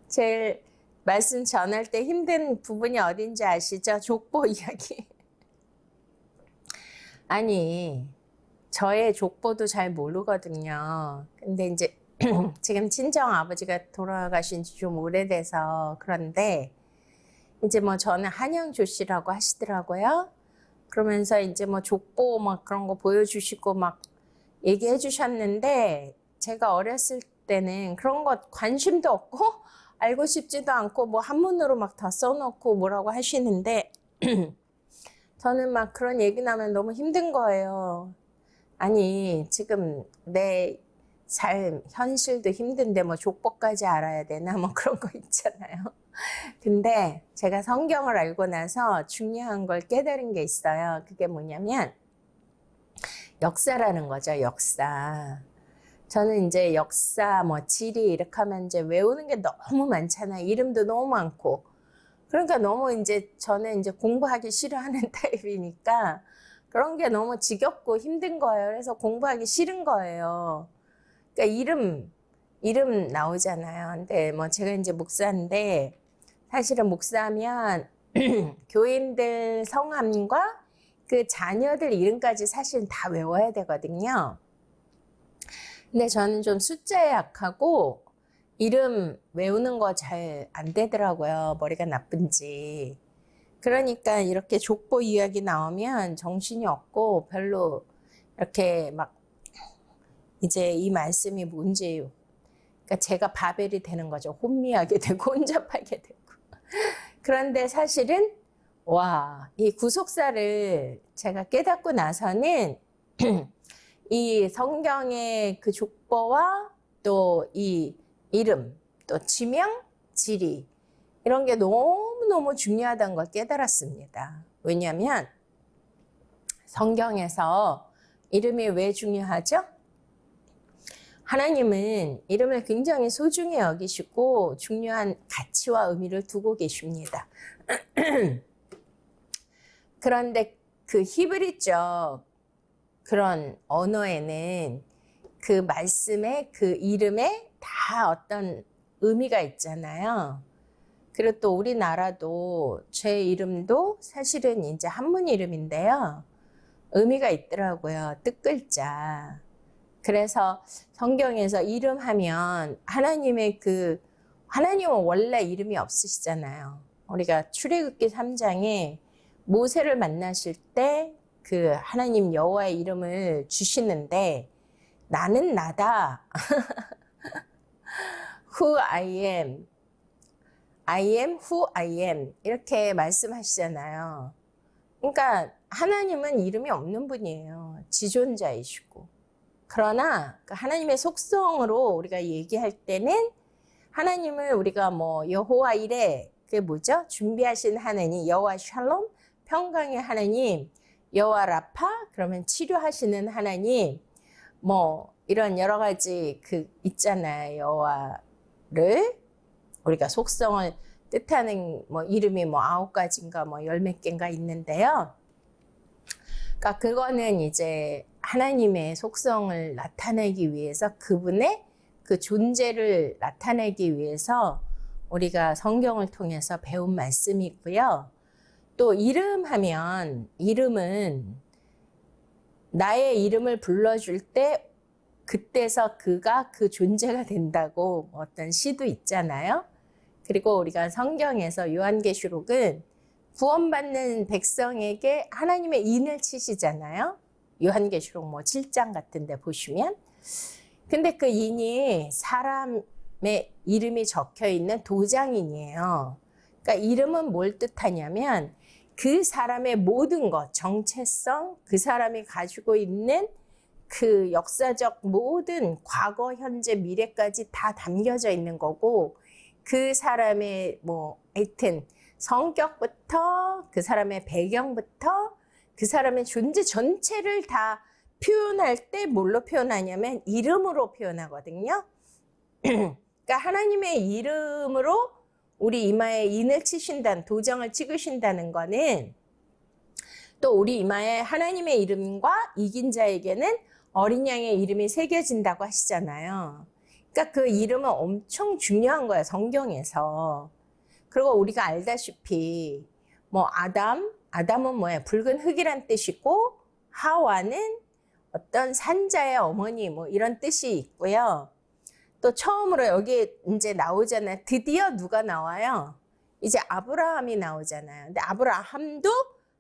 제일 말씀 전할 때 힘든 부분이 어딘지 아시죠? 족보 이야기. 아니, 저의 족보도 잘 모르거든요. 근데 이제 지금 친정 아버지가 돌아가신 지 좀 오래돼서 그런데 이제 뭐 저는 한영조씨라고 하시더라고요. 그러면서 이제 뭐 족보 막 그런 거 보여주시고 막 얘기해 주셨는데 제가 어렸을 때는 그런 것 관심도 없고 알고 싶지도 않고 뭐 한문으로 막 다 써놓고 뭐라고 하시는데 저는 막 그런 얘기 나면 너무 힘든 거예요. 아니 지금 내 삶 현실도 힘든데 뭐 족보까지 알아야 되나 뭐 그런 거 있잖아요. 근데 제가 성경을 알고 나서 중요한 걸 깨달은 게 있어요. 그게 뭐냐면 역사라는 거죠. 역사. 저는 이제 역사, 뭐 지리 이렇게 하면 이제 외우는 게 너무 많잖아요. 이름도 너무 많고. 그러니까 너무 이제 저는 이제 공부하기 싫어하는 타입이니까 그런 게 너무 지겹고 힘든 거예요. 그래서 공부하기 싫은 거예요. 그러니까 이름 나오잖아요. 근데 뭐 제가 이제 목사인데 사실은 목사면 교인들 성함과 그 자녀들 이름까지 사실 다 외워야 되거든요. 근데 저는 좀 숫자에 약하고 이름 외우는 거 잘 안 되더라고요. 머리가 나쁜지. 그러니까 이렇게 족보 이야기 나오면 정신이 없고 별로 이렇게 막 이제 이 말씀이 뭔지 그러니까 제가 바벨이 되는 거죠. 혼미하게 되고 혼잡하게 되고. 그런데 사실은 와, 이 구속사를 제가 깨닫고 나서는 이 성경의 그 족보와 또 이 이름, 또 지명, 지리 이런 게 너무너무 중요하다는 걸 깨달았습니다. 왜냐하면 성경에서 이름이 왜 중요하죠? 하나님은 이름을 굉장히 소중히 여기시고 중요한 가치와 의미를 두고 계십니다. 그런데 그 히브리적 그런 언어에는 그 말씀에 그 이름에 다 어떤 의미가 있잖아요. 그리고 또 우리나라도 제 이름도 사실은 이제 한문 이름인데요. 의미가 있더라고요. 뜻글자. 그래서 성경에서 이름 하면 하나님은 원래 이름이 없으시잖아요. 우리가 출애굽기 3장에 모세를 만나실 때 그 하나님 여호와의 이름을 주시는데 나는 나다. Who I am. I am who I am. 이렇게 말씀하시잖아요. 그러니까 하나님은 이름이 없는 분이에요. 지존자이시고. 그러나 그 하나님의 속성으로 우리가 얘기할 때는 하나님을 우리가 뭐 여호와 이레 그게 뭐죠? 준비하신 하나님 여호와 샬롬 평강의 하나님 여호와 라파 그러면 치료하시는 하나님 뭐 이런 여러 가지 그 있잖아요. 여호와를 우리가 속성을 뜻하는 뭐 이름이 뭐 9가지인가 뭐 10몇 개인가 있는데요. 그러니까 그거는 이제 하나님의 속성을 나타내기 위해서 그분의 그 존재를 나타내기 위해서 우리가 성경을 통해서 배운 말씀이 있고요. 또 이름 하면 이름은 나의 이름을 불러줄 때 그때서 그가 그 존재가 된다고 어떤 시도 있잖아요. 그리고 우리가 성경에서 요한계시록은 구원받는 백성에게 하나님의 인을 치시잖아요. 요한계시록 뭐 7장 같은 데 보시면. 근데 그 인이 사람의 이름이 적혀 있는 도장인이에요. 그러니까 이름은 뭘 뜻하냐면 그 사람의 모든 것, 정체성, 그 사람이 가지고 있는 그 역사적 모든 과거, 현재, 미래까지 다 담겨져 있는 거고 그 사람의 뭐 하여튼 성격부터 그 사람의 배경부터 그 사람의 존재 전체를 다 표현할 때 뭘로 표현하냐면 이름으로 표현하거든요. 그러니까 하나님의 이름으로 우리 이마에 인을 치신다는, 도장을 찍으신다는 거는 또 우리 이마에 하나님의 이름과 이긴 자에게는 어린 양의 이름이 새겨진다고 하시잖아요. 그러니까 그 이름은 엄청 중요한 거예요, 성경에서. 그리고 우리가 알다시피 뭐 아담은 뭐예요? 붉은 흙이란 뜻이고, 하와는 어떤 산자의 어머니 뭐 이런 뜻이 있고요. 또 처음으로 여기 이제 나오잖아요. 드디어 누가 나와요? 이제 아브라함이 나오잖아요. 근데 아브라함도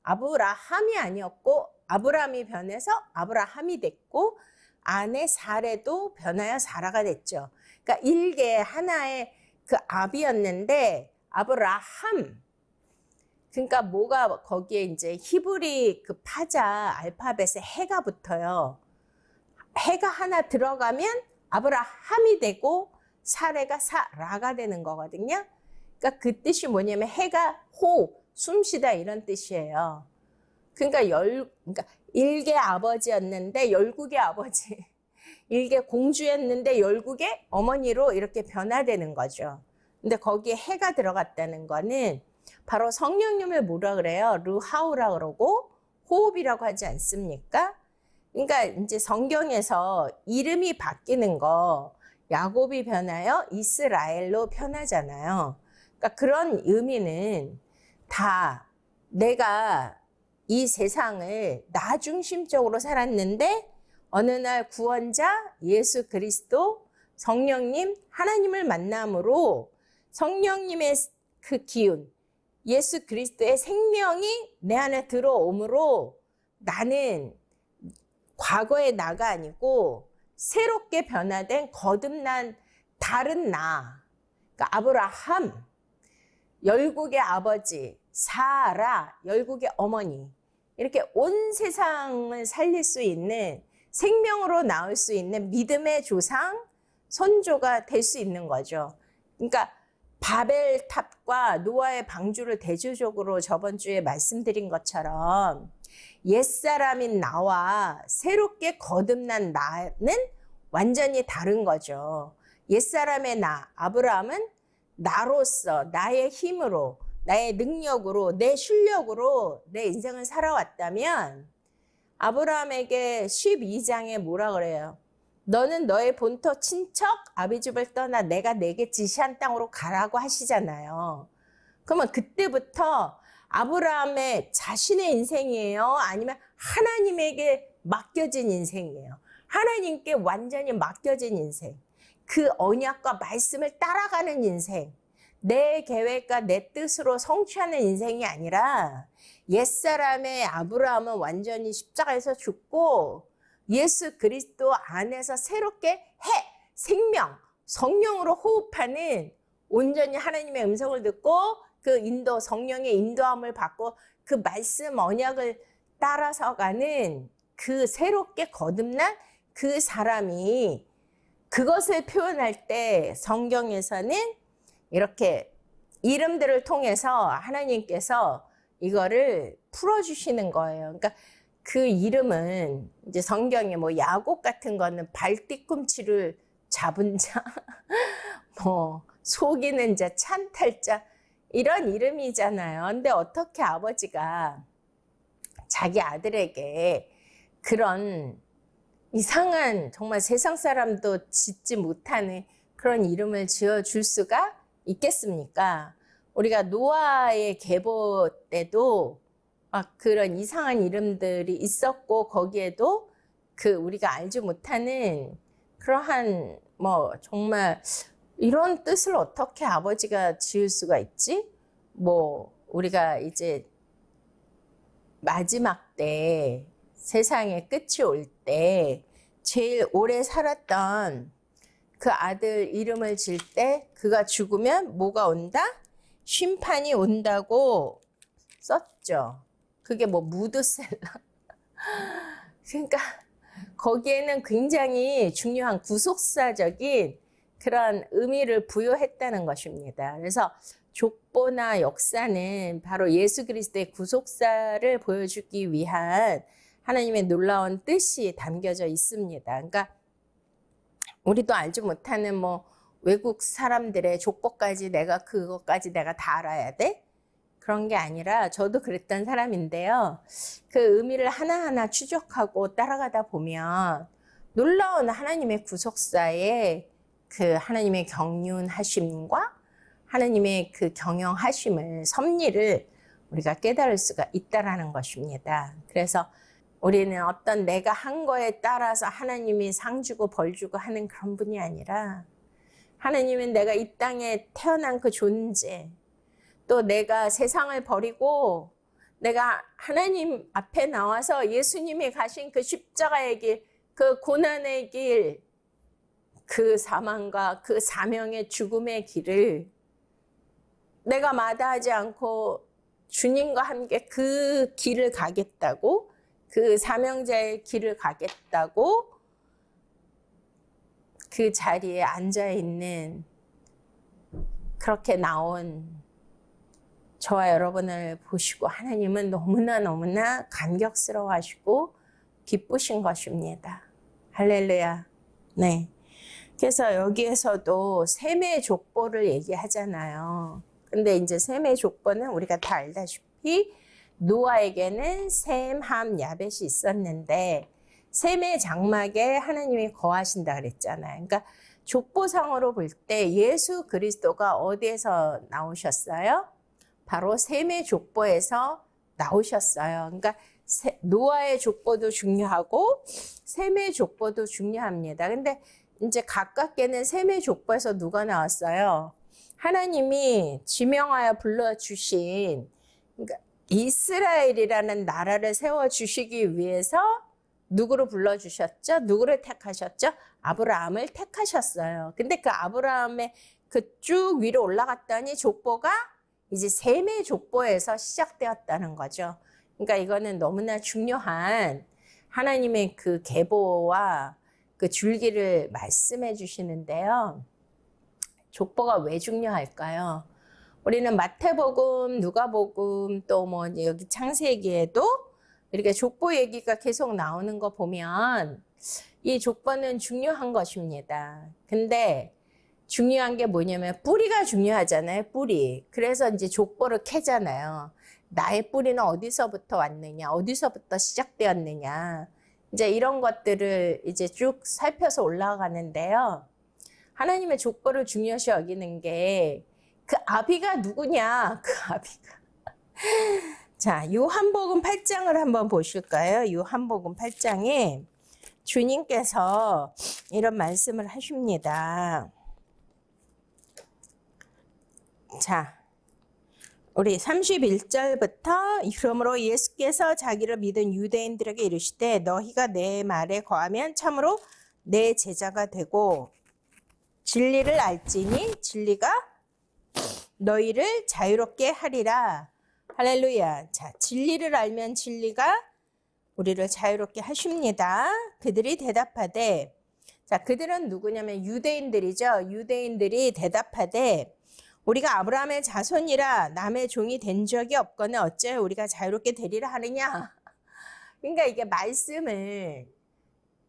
아브라함이 아니었고 아브라함이 변해서 아브라함이 됐고, 아내 사레도 변하여 사라가 됐죠. 그러니까 일개 하나의 그 아비였는데 아브라함. 그러니까 뭐가 거기에 이제 히브리 그 파자 알파벳에 해가 붙어요. 해가 하나 들어가면 아브라함이 되고 사레가 사라가 되는 거거든요. 그러니까 그 뜻이 뭐냐면 해가 숨쉬다 이런 뜻이에요. 그러니까 일개 아버지였는데 열국의 아버지, 일개 공주였는데 열국의 어머니로 이렇게 변화되는 거죠. 근데 거기에 해가 들어갔다는 거는 바로 성령님을 뭐라 그래요? 르하우라 그러고 호흡이라고 하지 않습니까? 그러니까 이제 성경에서 이름이 바뀌는 거, 야곱이 변하여 이스라엘로 변하잖아요. 그러니까 그런 의미는 다 내가 이 세상을 나 중심적으로 살았는데 어느 날 구원자 예수 그리스도 성령님 하나님을 만남으로 성령님의 그 기운, 예수 그리스도의 생명이 내 안에 들어오므로 나는 과거의 나가 아니고 새롭게 변화된 거듭난 다른 나. 그러니까 아브라함, 열국의 아버지, 사라, 열국의 어머니. 이렇게 온 세상을 살릴 수 있는, 생명으로 나올 수 있는 믿음의 조상, 선조가 될 수 있는 거죠. 그러니까 바벨탑과 노아의 방주를 대조적으로 저번 주에 말씀드린 것처럼 옛사람인 나와 새롭게 거듭난 나는 완전히 다른 거죠. 옛사람의 나, 아브라함은 나로서, 나의 힘으로, 나의 능력으로, 내 실력으로 내 인생을 살아왔다면 아브라함에게 12장에 뭐라 그래요? 너는 너의 본토 친척 아비집을 떠나 내가 내게 지시한 땅으로 가라고 하시잖아요. 그러면 그때부터 아브라함의 자신의 인생이에요? 아니면 하나님에게 맡겨진 인생이에요? 하나님께 완전히 맡겨진 인생. 그 언약과 말씀을 따라가는 인생. 내 계획과 내 뜻으로 성취하는 인생이 아니라 옛사람의 아브라함은 완전히 십자가에서 죽고 예수 그리스도 안에서 새롭게 생명, 성령으로 호흡하는, 온전히 하나님의 음성을 듣고 그 인도, 성령의 인도함을 받고 그 말씀 언약을 따라서 가는 그 새롭게 거듭난 그 사람이, 그것을 표현할 때 성경에서는 이렇게 이름들을 통해서 하나님께서 이거를 풀어주시는 거예요. 그러니까 그 이름은 이제 성경에 뭐 야곱 같은 거는 발 뒤꿈치를 잡은 자, 뭐 속이는 자, 찬탈자, 이런 이름이잖아요. 근데 어떻게 아버지가 자기 아들에게 그런 이상한, 정말 세상 사람도 짓지 못하는 그런 이름을 지어줄 수가 있겠습니까? 우리가 노아의 계보 때도 막 그런 이상한 이름들이 있었고, 거기에도 그 우리가 알지 못하는 그러한 뭐 정말 이런 뜻을 어떻게 아버지가 지을 수가 있지? 뭐 우리가 이제 마지막 때, 세상의 끝이 올 때 제일 오래 살았던 그 아들 이름을 질 때 그가 죽으면 뭐가 온다? 심판이 온다고 썼죠. 그게 뭐 무드셀라. 그러니까 거기에는 굉장히 중요한 구속사적인 그런 의미를 부여했다는 것입니다. 그래서 족보나 역사는 바로 예수 그리스도의 구속사를 보여주기 위한 하나님의 놀라운 뜻이 담겨져 있습니다. 그러니까 우리도 알지 못하는 뭐 외국 사람들의 족보까지 그것까지 내가 다 알아야 돼? 그런 게 아니라 저도 그랬던 사람인데요. 그 의미를 하나하나 추적하고 따라가다 보면 놀라운 하나님의 구속사에 그 하나님의 경륜하심과 하나님의 그 경영하심을, 섭리를 우리가 깨달을 수가 있다라는 것입니다. 그래서 우리는 어떤 내가 한 거에 따라서 하나님이 상 주고 벌 주고 하는 그런 분이 아니라 하나님은 내가 이 땅에 태어난 그 존재, 또 내가 세상을 버리고 내가 하나님 앞에 나와서 예수님이 가신 그 십자가의 길, 그 고난의 길, 그 사망과 그 사명의 죽음의 길을 내가 마다하지 않고 주님과 함께 그 길을 가겠다고, 그 사명자의 길을 가겠다고 그 자리에 앉아있는, 그렇게 나온 저와 여러분을 보시고 하나님은 너무나 감격스러워 하시고 기쁘신 것입니다. 할렐루야. 네. 그래서 여기에서도 셈의 족보를 얘기하잖아요. 근데 이제 셈의 족보는 우리가 다 알다시피 노아에게는 셈, 함, 야벳이 있었는데 셈의 장막에 하나님이 거하신다 그랬잖아요. 그러니까 족보상으로 볼 때 예수 그리스도가 어디에서 나오셨어요? 바로 셈의 족보에서 나오셨어요. 그러니까 노아의 족보도 중요하고 셈의 족보도 중요합니다. 근데 이제 가깝게는 셈의 족보에서 누가 나왔어요? 하나님이 지명하여 불러주신, 그러니까 이스라엘이라는 나라를 세워주시기 위해서 누구를 불러주셨죠? 누구를 택하셨죠? 아브라함을 택하셨어요. 근데 그 아브라함의 그 쭉 위로 올라갔더니 족보가 이제 셈의 족보에서 시작되었다는 거죠. 그러니까 이거는 너무나 중요한 하나님의 그 계보와 그 줄기를 말씀해 주시는데요. 족보가 왜 중요할까요? 우리는 마태복음, 누가복음, 또 뭐 여기 창세기에도 이렇게 족보 얘기가 계속 나오는 거 보면 이 족보는 중요한 것입니다. 근데 중요한 게 뭐냐면 뿌리가 중요하잖아요. 뿌리. 그래서 이제 족보를 캐잖아요. 나의 뿌리는 어디서부터 왔느냐, 어디서부터 시작되었느냐. 이제 이런 것들을 이제 쭉 살펴서 올라가는데요. 하나님의 족보를 중요시 여기는 게 그 아비가 누구냐? 그 아비가. 자, 요한복음 8장을 한번 보실까요? 요한복음 8장에 주님께서 이런 말씀을 하십니다. 자, 우리 31절부터 그러므로 예수께서 자기를 믿은 유대인들에게 이르시되 너희가 내 말에 거하면 참으로 내 제자가 되고 진리를 알지니 진리가 너희를 자유롭게 하리라. 할렐루야. 자, 진리를 알면 진리가 우리를 자유롭게 하십니다. 그들이 대답하되, 자, 그들은 누구냐면 유대인들이죠. 유대인들이 대답하되 우리가 아브라함의 자손이라 남의 종이 된 적이 없거늘 어째 우리가 자유롭게 되리라 하느냐. 그러니까 이게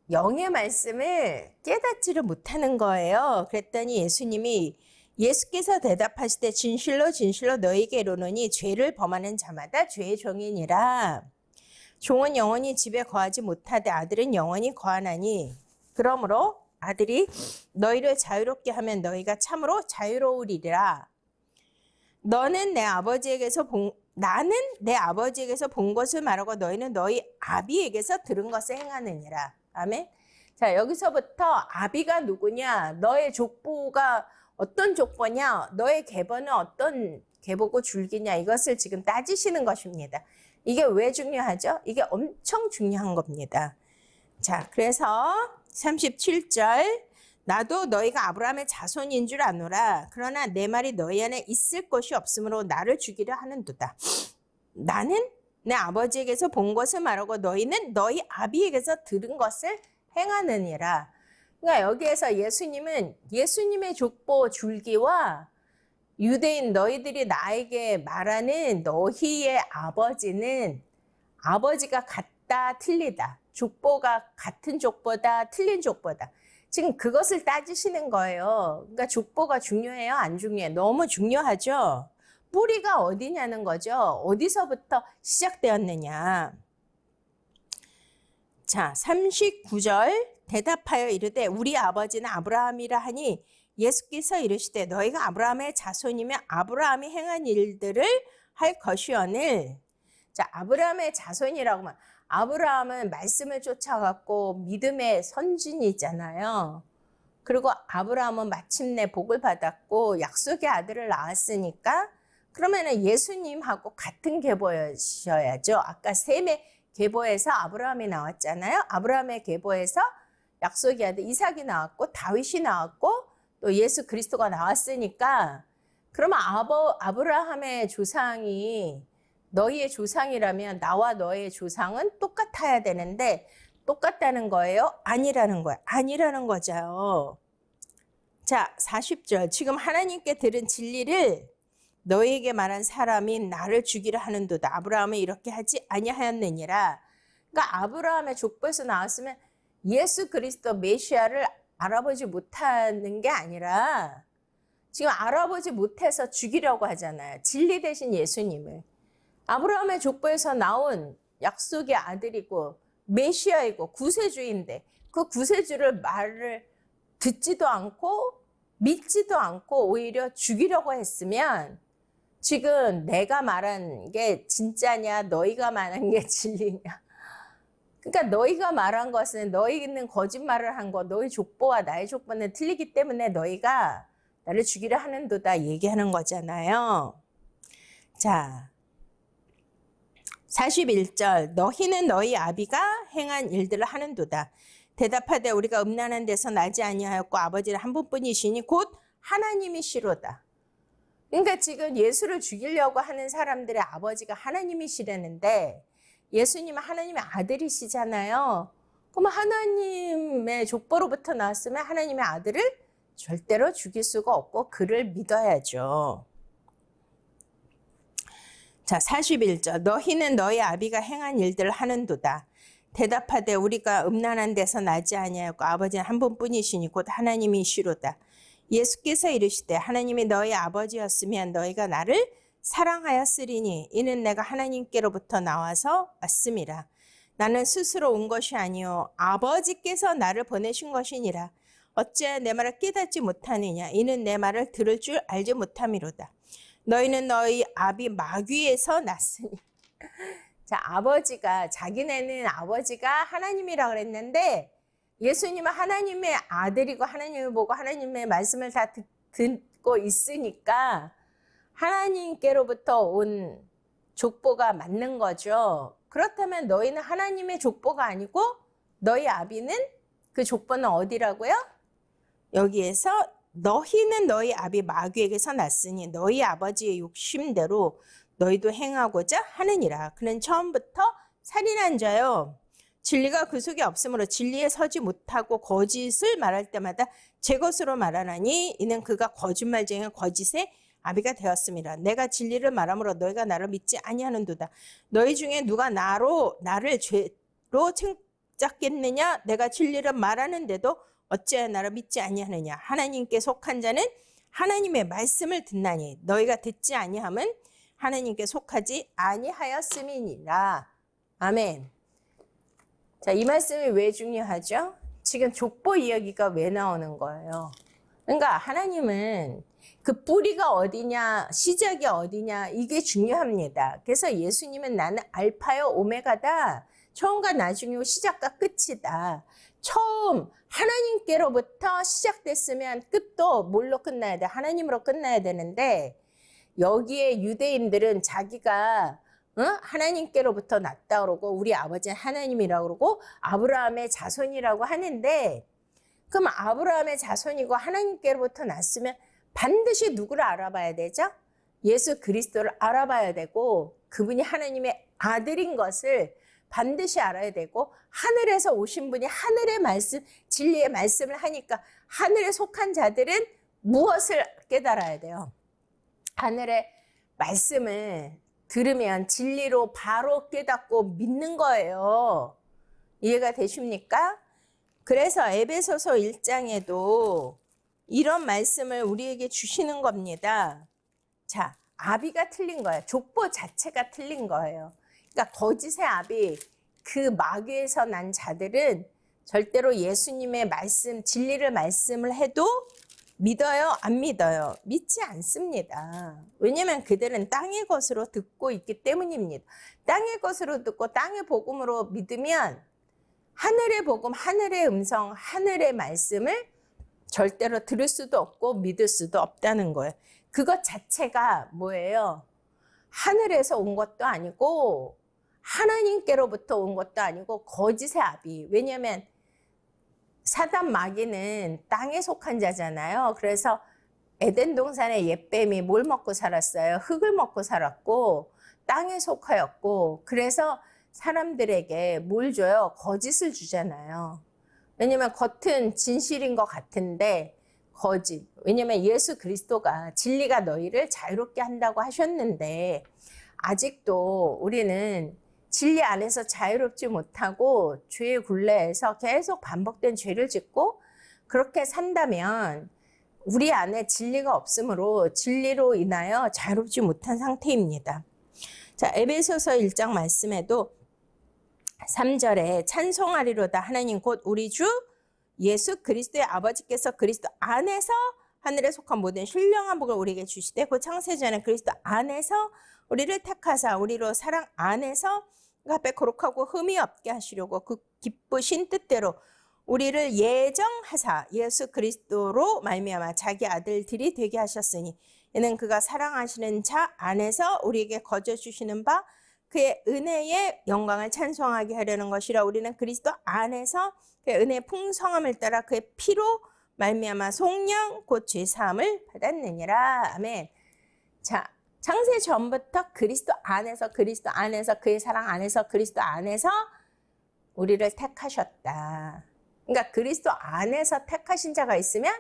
영의 말씀을 깨닫지를 못하는 거예요. 그랬더니 예수께서 대답하시되 진실로 진실로 너희에게 이르노니 죄를 범하는 자마다 죄의 종이니라. 종은 영원히 집에 거하지 못하되 아들은 영원히 거하나니 그러므로 아들이 너희를 자유롭게 하면 너희가 참으로 자유로우리라. 나는 내 아버지에게서 본 것을 말하고 너희는 너희 아비에게서 들은 것을 행하느니라. 아멘. 자, 여기서부터 아비가 누구냐, 너의 족보가 어떤 족보냐, 너의 계보는 어떤 계보고 줄기냐, 이것을 지금 따지시는 것입니다. 이게 왜 중요하죠? 이게 엄청 중요한 겁니다. 자, 그래서 37절 나도 너희가 아브라함의 자손인 줄 아노라. 그러나 내 말이 너희 안에 있을 것이 없으므로 나를 죽이려 하는도다. 나는 내 아버지에게서 본 것을 말하고 너희는 너희 아비에게서 들은 것을 행하느니라. 그러니까 여기에서 예수님은 예수님의 족보 줄기와 유대인 너희들이 나에게 말하는 너희의 아버지는 아버지가 같다 같다, 틀리다. 족보가 같은 족보다, 틀린 족보다. 지금 그것을 따지시는 거예요. 그러니까 족보가 중요해요? 안 중요해요? 너무 중요하죠? 뿌리가 어디냐는 거죠. 어디서부터 시작되었느냐. 자, 39절 대답하여 이르되 우리 아버지는 아브라함이라 하니 예수께서 이르시되 너희가 아브라함의 자손이면 아브라함이 행한 일들을 할 것이오늘. 자, 아브라함의 자손이라고 하면 아브라함은 말씀을 쫓아갔고 믿음의 선진이잖아요. 그리고 아브라함은 마침내 복을 받았고 약속의 아들을 낳았으니까 그러면은 예수님하고 같은 계보여셔야죠. 아까 셈의 계보에서 아브라함이 나왔잖아요. 아브라함의 계보에서 약속의 아들 이삭이 나왔고 다윗이 나왔고 또 예수 그리스도가 나왔으니까 그러면 아브라함의 조상이 너희의 조상이라면 나와 너의 조상은 똑같아야 되는데 똑같다는 거예요? 아니라는 거예요. 아니라는 거죠. 자, 40절. 지금 하나님께 들은 진리를 너희에게 말한 사람이 나를 죽이려 하는도다. 아브라함은 이렇게 하지 아니하였느니라. 그러니까 아브라함의 족보에서 나왔으면 예수 그리스도 메시아를 알아보지 못하는 게 아니라 지금 알아보지 못해서 죽이려고 하잖아요. 진리 대신 예수님을. 아브라함의 족보에서 나온 약속의 아들이고 메시아이고 구세주인데 그 구세주를 말을 듣지도 않고 믿지도 않고 오히려 죽이려고 했으면 지금 내가 말한 게 진짜냐 너희가 말한 게 진리냐. 그러니까 너희가 말한 것은 너희는 거짓말을 한 거 너희 족보와 나의 족보는 틀리기 때문에 너희가 나를 죽이려 하는도다 얘기하는 거잖아요. 자, 41절 너희는 너희 아비가 행한 일들을 하는도다. 대답하되 우리가 음란한 데서 나지 아니하였고 아버지는 한 분뿐이시니 곧 하나님이시로다. 그러니까 지금 예수를 죽이려고 하는 사람들의 아버지가 하나님이시라는데 예수님은 하나님의 아들이시잖아요. 그럼 하나님의 족보로부터 나왔으면 하나님의 아들을 절대로 죽일 수가 없고 그를 믿어야죠. 자, 41절 너희는 너희 아비가 행한 일들을 하는도다. 대답하되 우리가 음란한 데서 나지 아니하였고 아버지는 한 분뿐이시니 곧 하나님이시로다. 예수께서 이르시되 하나님이 너희 아버지였으면 너희가 나를 사랑하였으리니 이는 내가 하나님께로부터 나와서 왔음이라. 나는 스스로 온 것이 아니요 아버지께서 나를 보내신 것이니라. 어찌하여 내 말을 깨닫지 못하느냐. 이는 내 말을 들을 줄 알지 못함이로다. 너희는 너희 아비 마귀에서 났으니. 자, 아버지가 자기네는 아버지가 하나님이라 그랬는데 예수님은 하나님의 아들이고 하나님을 보고 하나님의 말씀을 다 듣고 있으니까 하나님께로부터 온 족보가 맞는 거죠. 그렇다면 너희는 하나님의 족보가 아니고 너희 아비는 그 족보는 어디라고요? 여기에서 너희는 너희 아비 마귀에게서 났으니 너희 아버지의 욕심대로 너희도 행하고자 하느니라. 그는 처음부터 살인한 자요. 진리가 그 속에 없으므로 진리에 서지 못하고 거짓을 말할 때마다 제 것으로 말하나니 이는 그가 거짓말쟁이 거짓의 아비가 되었습니다. 내가 진리를 말함으로 너희가 나를 믿지 아니하는도다. 너희 중에 누가 나를 죄로 책잡겠느냐? 내가 진리를 말하는데도 어찌하여 나를 믿지 아니하느냐? 하나님께 속한 자는 하나님의 말씀을 듣나니 너희가 듣지 아니함은 하나님께 속하지 아니하였음이니라. 아멘. 자, 이 말씀이 왜 중요하죠? 지금 족보 이야기가 왜 나오는 거예요? 그러니까 하나님은 그 뿌리가 어디냐, 시작이 어디냐, 이게 중요합니다. 그래서 예수님은 나는 알파요 오메가다. 처음과 나중이고 시작과 끝이다. 처음 하나님께로부터 시작됐으면 끝도 뭘로 끝나야 돼? 하나님으로 끝나야 되는데 여기에 유대인들은 자기가 하나님께로부터 났다 그러고 우리 아버지는 하나님이라고 그러고 아브라함의 자손이라고 하는데 그럼 아브라함의 자손이고 하나님께로부터 났으면 반드시 누구를 알아봐야 되죠? 예수 그리스도를 알아봐야 되고 그분이 하나님의 아들인 것을 반드시 알아야 되고 하늘에서 오신 분이 하늘의 말씀, 진리의 말씀을 하니까 하늘에 속한 자들은 무엇을 깨달아야 돼요? 하늘의 말씀을 들으면 진리로 바로 깨닫고 믿는 거예요. 이해가 되십니까? 그래서 에베소서 1장에도 이런 말씀을 우리에게 주시는 겁니다. 자, 아비가 틀린 거예요. 족보 자체가 틀린 거예요. 그러니까 거짓의 아비, 그 마귀에서 난 자들은 절대로 예수님의 말씀, 진리를 말씀을 해도 믿어요? 안 믿어요? 믿지 않습니다. 왜냐하면 그들은 땅의 것으로 듣고 있기 때문입니다. 땅의 것으로 듣고 땅의 복음으로 믿으면 하늘의 복음, 하늘의 음성, 하늘의 말씀을 절대로 들을 수도 없고 믿을 수도 없다는 거예요. 그것 자체가 뭐예요? 하늘에서 온 것도 아니고 하나님께로부터 온 것도 아니고 거짓의 아비. 왜냐하면 사단 마귀는 땅에 속한 자잖아요. 그래서 에덴 동산의 옛뱀이 뭘 먹고 살았어요? 흙을 먹고 살았고 땅에 속하였고, 그래서 사람들에게 뭘 줘요? 거짓을 주잖아요. 왜냐면 겉은 진실인 것 같은데 거짓. 왜냐면 예수 그리스도가 진리가 너희를 자유롭게 한다고 하셨는데 아직도 우리는 진리 안에서 자유롭지 못하고 죄의 굴레에서 계속 반복된 죄를 짓고 그렇게 산다면 우리 안에 진리가 없으므로 진리로 인하여 자유롭지 못한 상태입니다. 자, 에베소서 1장 말씀에도 3절에 찬송하리로다 하나님 곧 우리 주 예수 그리스도의 아버지께서 그리스도 안에서 하늘에 속한 모든 신령한 복을 우리에게 주시되 그 창세전에 그리스도 안에서 우리를 택하사 우리로 사랑 안에서 그 앞에 거룩하고 흠이 없게 하시려고 그 기쁘신 뜻대로 우리를 예정하사 예수 그리스도로 말미암아 자기 아들들이 되게 하셨으니 이는 그가 사랑하시는 자 안에서 우리에게 거저 주시는 바 그의 은혜의 영광을 찬송하게 하려는 것이라. 우리는 그리스도 안에서 그의 은혜의 풍성함을 따라 그의 피로 말미암아 속량 곧 죄사함을 받았느니라. 아멘. 자, 창세 전부터 그리스도 안에서 그의 사랑 안에서 그리스도 안에서 우리를 택하셨다. 그러니까 그리스도 안에서 택하신 자가 있으면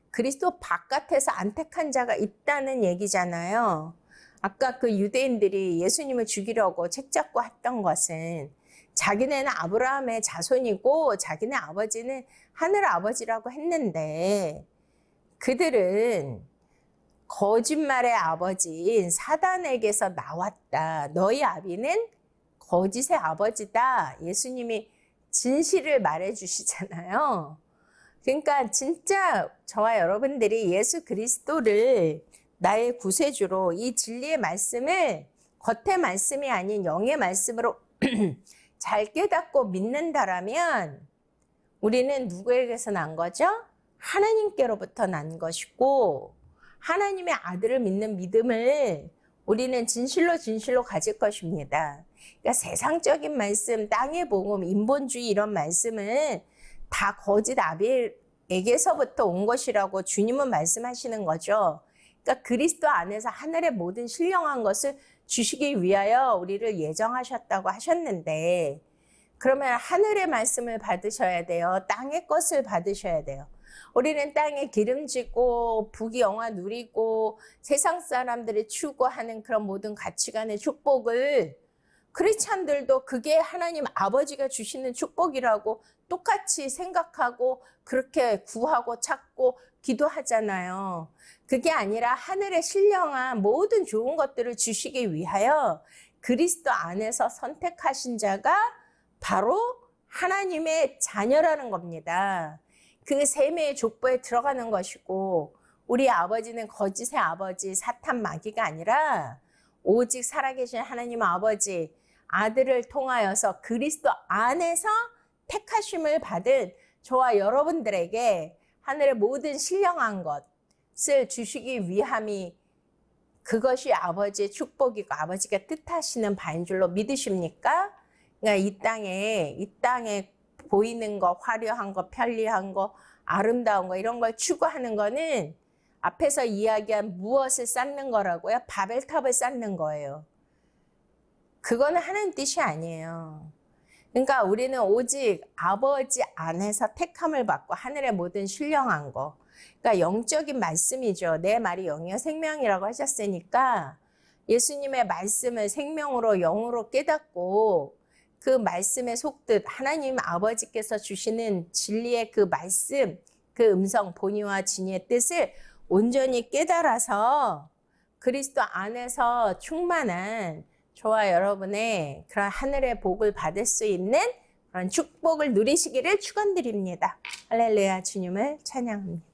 그리스도 바깥에서 안 택한 자가 있다는 얘기잖아요. 아까 그 유대인들이 예수님을 죽이려고 책잡고 했던 것은 자기네는 아브라함의 자손이고 자기네 아버지는 하늘 아버지라고 했는데 그들은 거짓말의 아버지인 사단에게서 나왔다. 너희 아비는 거짓의 아버지다. 예수님이 진실을 말해 주시잖아요. 그러니까 진짜 저와 여러분들이 예수 그리스도를 나의 구세주로 이 진리의 말씀을 겉의 말씀이 아닌 영의 말씀으로 잘 깨닫고 믿는다라면 우리는 누구에게서 난 거죠? 하나님께로부터 난 것이고 하나님의 아들을 믿는 믿음을 우리는 진실로 가질 것입니다. 그러니까 세상적인 말씀, 땅의 복음, 인본주의 이런 말씀은 다 거짓 아비에게서부터 온 것이라고 주님은 말씀하시는 거죠. 그러니까 그리스도 안에서 하늘의 모든 신령한 것을 주시기 위하여 우리를 예정하셨다고 하셨는데 그러면 하늘의 말씀을 받으셔야 돼요. 땅의 것을 받으셔야 돼요. 우리는 땅에 기름지고 부귀영화 누리고 세상 사람들이 추구하는 그런 모든 가치관의 축복을 크리스찬들도 그게 하나님 아버지가 주시는 축복이라고 똑같이 생각하고 그렇게 구하고 찾고 기도하잖아요. 그게 아니라 하늘의 신령한 모든 좋은 것들을 주시기 위하여 그리스도 안에서 선택하신 자가 바로 하나님의 자녀라는 겁니다. 그 세매의 족보에 들어가는 것이고 우리 아버지는 거짓의 아버지 사탄 마귀가 아니라 오직 살아계신 하나님 아버지 아들을 통하여서 그리스도 안에서 택하심을 받은 저와 여러분들에게 하늘의 모든 신령한 것을 주시기 위함이 그것이 아버지의 축복이고 아버지가 뜻하시는 바인 줄로 믿으십니까? 그러니까 이 땅에 보이는 거, 화려한 거, 편리한 거, 아름다운 거 이런 걸 추구하는 거는 앞에서 이야기한 무엇을 쌓는 거라고요? 바벨탑을 쌓는 거예요. 그거는 하나님 뜻이 아니에요. 그러니까 우리는 오직 아버지 안에서 택함을 받고 하늘의 모든 신령한 거. 그러니까 영적인 말씀이죠. 내 말이 영이요 생명이라고 하셨으니까 예수님의 말씀을 생명으로 영으로 깨닫고 그 말씀에 속듯 하나님 아버지께서 주시는 진리의 그 말씀, 그 음성, 본의와 진의의 뜻을 온전히 깨달아서 그리스도 안에서 충만한 저와 여러분의 그런 하늘의 복을 받을 수 있는 그런 축복을 누리시기를 축원드립니다. 할렐루야, 주님을 찬양합니다.